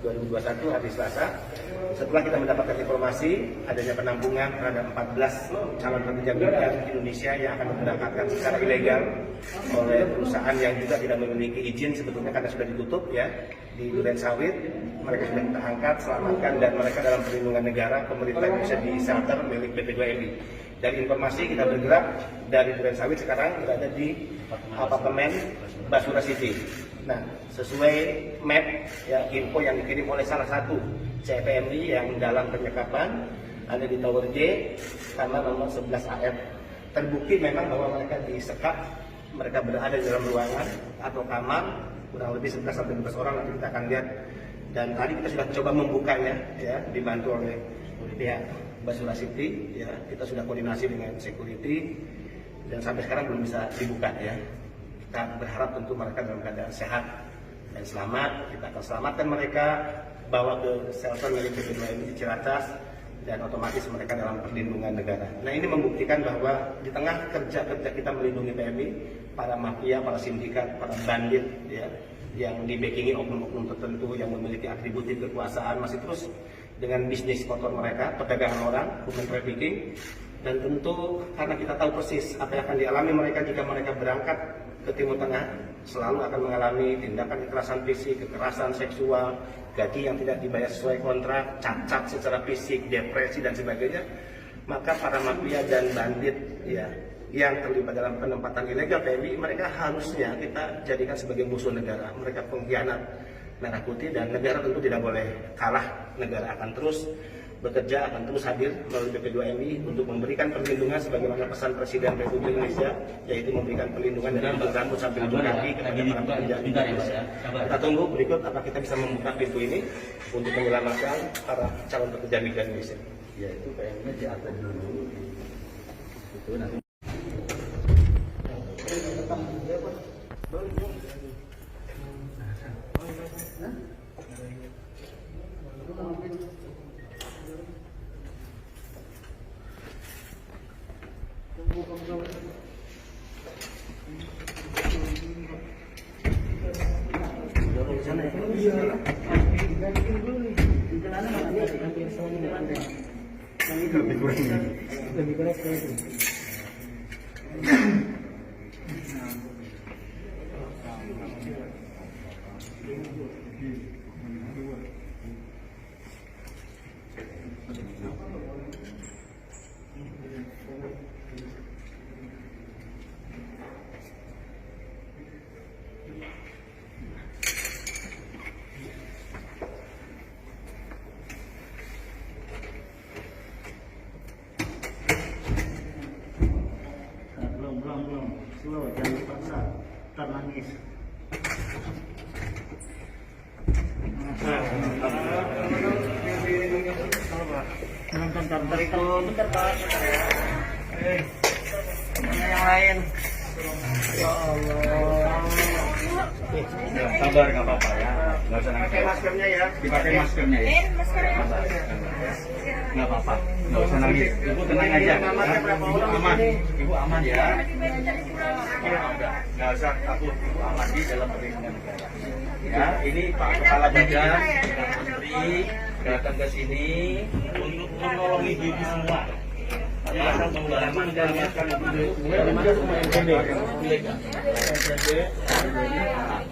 2021 hari Selasa, setelah kita mendapatkan informasi adanya penampungan terhadap 14 calon pekerja migran Indonesia yang akan diberangkatkan secara ilegal oleh perusahaan yang juga tidak memiliki izin sebetulnya karena sudah ditutup ya di Durensawit. Mereka sudah kita angkat, selamatkan, dan mereka dalam perlindungan negara pemerintah Indonesia di shelter milik BP2MI. Dari informasi kita bergerak dari Durensawit sekarang berada di apartemen Basura City. Nah, sesuai map ya, info yang dikirim oleh salah satu CPMI yang dalam penyekapan ada di Tower J kamar nomor 11 AF. Terbukti memang bahwa mereka disekap, mereka berada di dalam ruangan atau kamar kurang lebih 11-12 orang, nanti kita akan lihat. Dan tadi kita sudah coba membukanya ya, dibantu oleh pihak Basura City ya, kita sudah koordinasi dengan security dan sampai sekarang belum bisa dibuka ya. Kita berharap tentu mereka dalam keadaan sehat dan selamat. Kita akan selamatkan mereka, bawa ke shelter milik BP2MI di Ciracas, dan otomatis mereka dalam perlindungan negara. Nah, ini membuktikan bahwa di tengah kerja-kerja kita melindungi PMI, para mafia, para sindikat, para bandit ya, yang dibackingi oknum-oknum tertentu yang memiliki atributif kekuasaan masih terus dengan bisnis kotor mereka, perdagangan orang, human trafficking. Dan tentu karena kita tahu persis apa yang akan dialami mereka jika mereka berangkat ke Timur Tengah, selalu akan mengalami tindakan kekerasan fisik, kekerasan seksual, gaji yang tidak dibayar sesuai kontrak, cacat secara fisik, depresi dan sebagainya. Maka para mafia dan bandit ya yang terlibat dalam penempatan ilegal PMI, mereka harusnya kita jadikan sebagai musuh negara. Mereka pengkhianat merah putih, dan negara tentu tidak boleh kalah. Negara akan terus bekerja, akan terus hadir melalui BP2MI untuk memberikan perlindungan sebagaimana pesan Presiden Republik Indonesia, yaitu memberikan perlindungan dari ujung rambut sampai ujung kaki kepada para pekerja Indonesia. Kita tunggu berikut apa kita bisa membuka pintu ini untuk menyelamatkan para calon pekerja migran Indonesia. Ya, itu kayaknya diatur dulu. Itu nanti. Lebih kurang seperti itu. Belum. Slow, jangan dipaksa. Ntar nangis. Bentar itu, bentar Pak. Yang lain. Ya Allah. Sabar, nggak apa-apa ya. Nggak usah nangis. Pakai maskernya ya. Dipakai maskernya ya. Nggak apa-apa. Nggak usah nangis. Ibu tenang aja. Ibu aman. Ibu aman ya. Nggak usah takut. Ibu aman di dalam perlindungan negara. Ya, ini Pak Kepala Badan, Pak Menteri datang ke sini untuk menolongi diri semua. Ya, menyelamatkan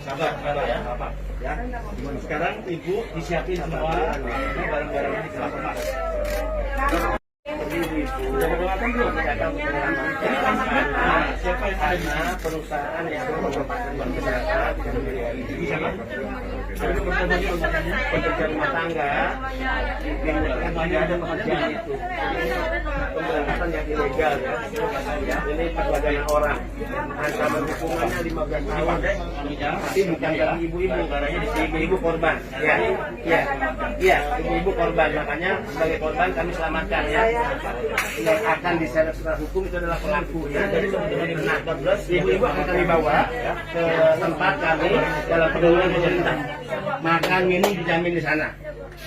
sabar ya, apa ya. Sekarang Ibu disiapin semua, ini barang-barangnya dikeluarkan. Siapa yang ada perusahaan yang menempatkan kesehatan pekerja rumah tangga yang ada pekerjaan itu pemberangkatan yang ilegal ya. Ini perdagangan orang, ancaman hukumannya 15 tahun, tapi bukan dari ibu-ibu, ibu korban ya, ibu korban. Makanya sebagai korban kami selamatkan ya. Yang akan diseret secara hukum itu adalah pelaku ya. Jadi ibu-ibu akan kami bawa ke tempat kami dalam perlindungan pemerintah. Makan minum dijamin di sana.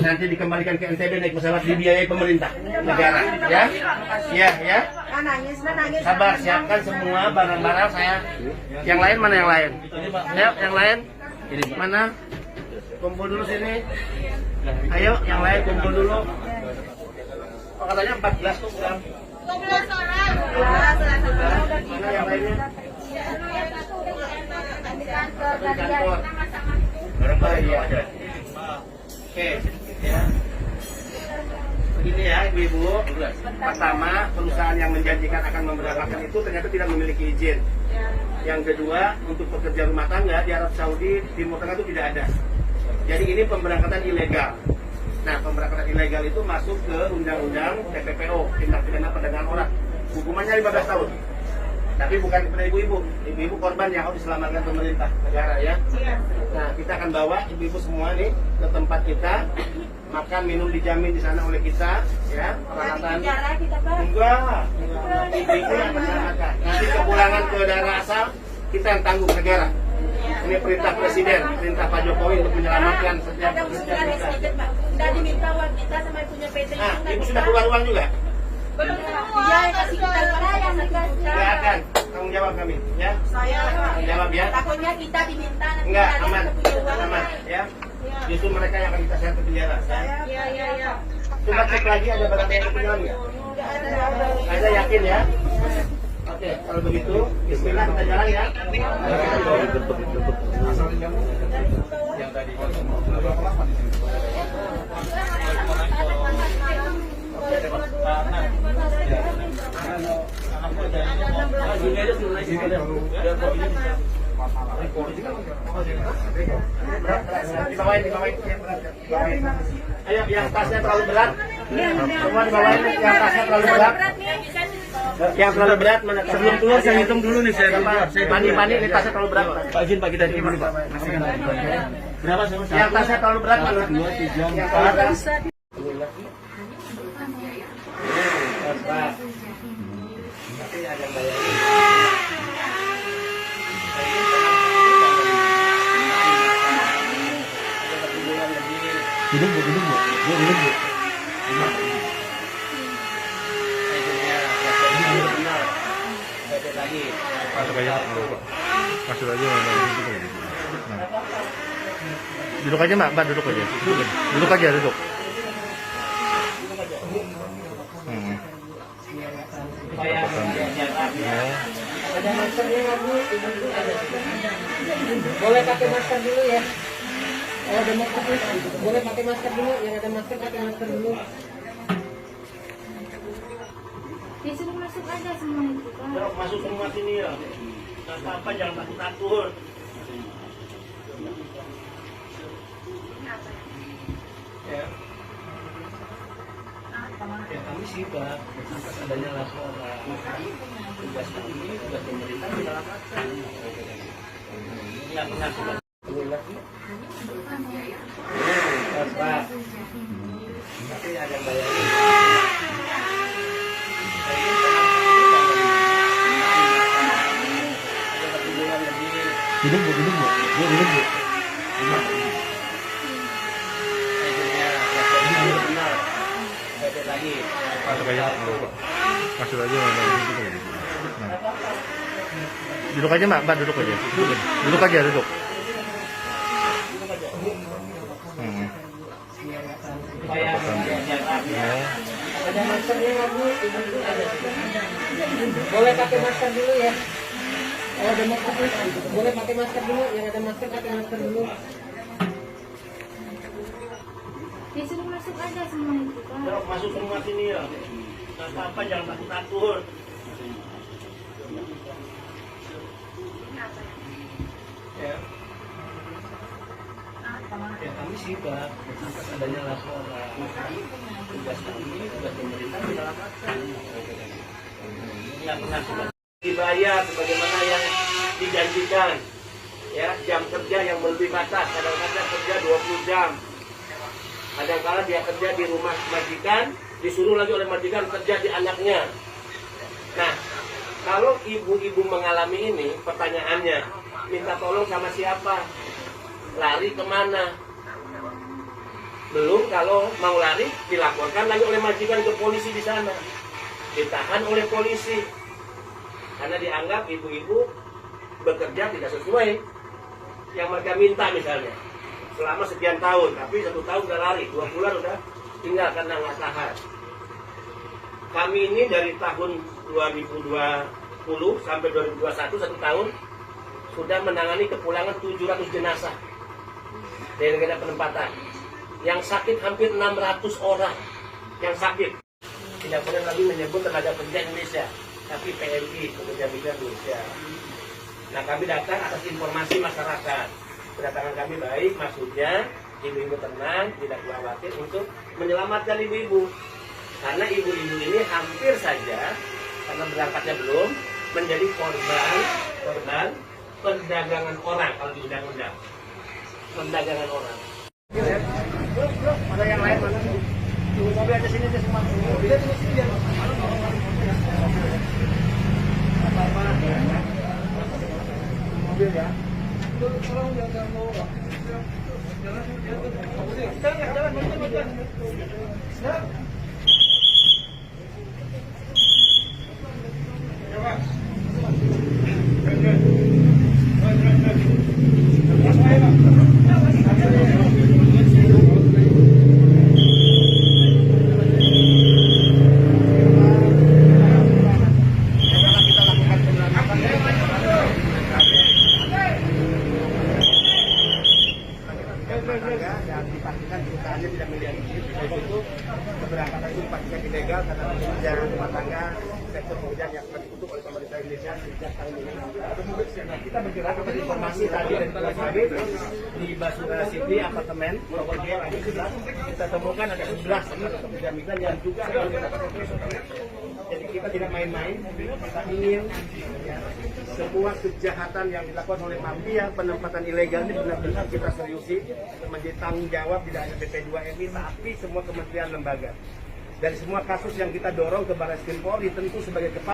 Nanti dikembalikan ke NTB naik pesawat, dibiayai pemerintah negara ya. Sabar, siapkan semua barang-barang saya. Yang lain mana yang lain? Ya, yang lain mana? kumpul dulu sini. Ayo, yang lain kumpul dulu. Oh, katanya 14 tuh bukan? 12 orang. Mana yang lainnya? Di kantor. Oh, iya ada. Oke, ya. Begini ya, ibu-ibu. Pertama, perusahaan yang menjanjikan akan memberangkatkan itu ternyata tidak memiliki izin. Yang kedua, untuk pekerja rumah tangga di Arab Saudi, Timur Tengah itu tidak ada. Jadi ini pemberangkatan ilegal. Nah, pemberangkatan ilegal itu masuk ke Undang-Undang TPPO, Tindak Pidana Perdagangan Orang. Hukumannya 15 tahun. Tapi bukan kepada ibu-ibu. Ibu-ibu korban yang harus diselamatkan pemerintah negara ya. Nah, kita akan bawa ibu-ibu semua nih ke tempat kita. Makan, minum dijamin di sana oleh kita, ya. Peralatan. Enggak. Ibu-ibu yang menyelamatkan. Nanti kepulangan ke daerah asal kita yang tanggung negara. Ini perintah Presiden, perintah Pak Jokowi untuk menyelamatkan setiap pekerja kita. Sudah diminta uang kita sama punya PT. Nah, ibu sudah keluar uang juga? Belum semua. Iya, kasih kita yang dikasih. Enggak akan. Tanggung jawab kami, ya. Saya Tanggung jawab ya. takutnya kita diminta nanti Enggak, ada aman. yang punya uang. Aman, ya. Justru mereka yang akan kita seret ke penjara. Ya. Iya. Coba cek lagi ada barang yang ketinggalan nggak? Ada, yakin ya? Oke, kalau begitu, bismillah kita jalan ya. Dibawain. Ayo, yang tasnya terlalu berat. Semua dibawain, yang tasnya terlalu berat. Yang terlalu berat mana? Sebelum keluar saya hitung dulu nih, saya Pani, ini tasnya terlalu berat. Pak izin Pak kita dulu Pak. Berapa sama? Yang tasnya terlalu berat mana? 2, 3, Yang 4. terlalu berat. Pak. Tapi ada bayar. Duduk Bu. Duduk Bu. Masuk aja duduk aja mbak duduk aja duduk. Boleh pakai masker dulu ya. Oh, ada masker dulu. Boleh pakai masker dulu. Yang ada masker pakai masker dulu. Disuruh masuk aja semua itu kan. Masuk semua sini ya. Apa jangan takut. Ya. Ya kami sih Pak, atas adanya laporan tugas kami, tugas pemerintah diselamatkan. Nggak pernah sudah. Pak, tapi ada bayar. Duduk Bu. Masuk aja duduk aja mbak duduk aja duduk. Ada maskernya nggak Bu? Boleh pakai masker dulu ya. Oh, ada masker dulu. Boleh pakai masker dulu. Yang ada masker pakai masker dulu. Disuruh masuk aja semua itu kan. Masuk semua sini ya. Apa jangan takut. Ya. Ya kami sih Pak, atas adanya laporan tugas kami, tugas pemerintah diselamatkan. Nggak pernah sudah dibayar sebagaimana yang dijanjikan. Ya, jam kerja yang lebih batas, kadang-kadang kerja 20 jam. Kadang-kala dia kerja di rumah majikan, disuruh lagi oleh majikan kerja di anaknya. Nah, kalau ibu-ibu mengalami ini, pertanyaannya, minta tolong sama siapa? Lari kemana? Belum kalau mau lari, dilaporkan lagi oleh majikan ke polisi di sana. Ditahan oleh polisi. Karena dianggap ibu-ibu bekerja tidak sesuai yang mereka minta misalnya. selama sekian tahun, tapi 1 tahun udah lari, 2 bulan udah tinggal karena nggak tahan. Kami ini dari tahun 2020 sampai 2021, 1 tahun, sudah menangani kepulangan 700 jenazah dari negara penempatan. Yang sakit hampir 600 orang yang sakit. Tidak boleh lagi menyebut tenaga kerja Indonesia, tapi PMI, pekerja migran Indonesia. Nah, kami datang atas informasi masyarakat. Kedatangan kami baik, maksudnya ibu-ibu tenang, tidak khawatir untuk menyelamatkan ibu-ibu. Karena ibu-ibu ini hampir saja, karena berangkatnya belum, menjadi korban perdagangan orang kalau di undang-undang. Perdagangan orang. Ada yang lain mana? Tunggu mobil aja sini aja semua. Mobilnya tunggu sini ya. Mobil ya. Tolong jangan mau. Jalan. Dan dipastikan perusahaannya tidak memiliki izin. Dari itu keberangkatan itu dipastikan ilegal karena pekerjaan rumah tangga sektor pekerjaan yang telah ditutup oleh pemerintah Indonesia sejak tahun ini. Kita bergerak kepada informasi tadi dari Polres Sabit di Basura City apartemen Tower G lantai 11 kita temukan ada 11 pekerja migran yang juga akan mendapatkan perusahaan. Jadi kita tidak main-main, kita ingin ya, semua kejahatan yang dilakukan oleh mafia penempatan ilegal ini benar-benar kita seriusi menjadi tanggung jawab tidak hanya BP2MI tapi semua kementerian lembaga. Dari semua kasus yang kita dorong ke Baris Krim Polri tentu sebagai kepala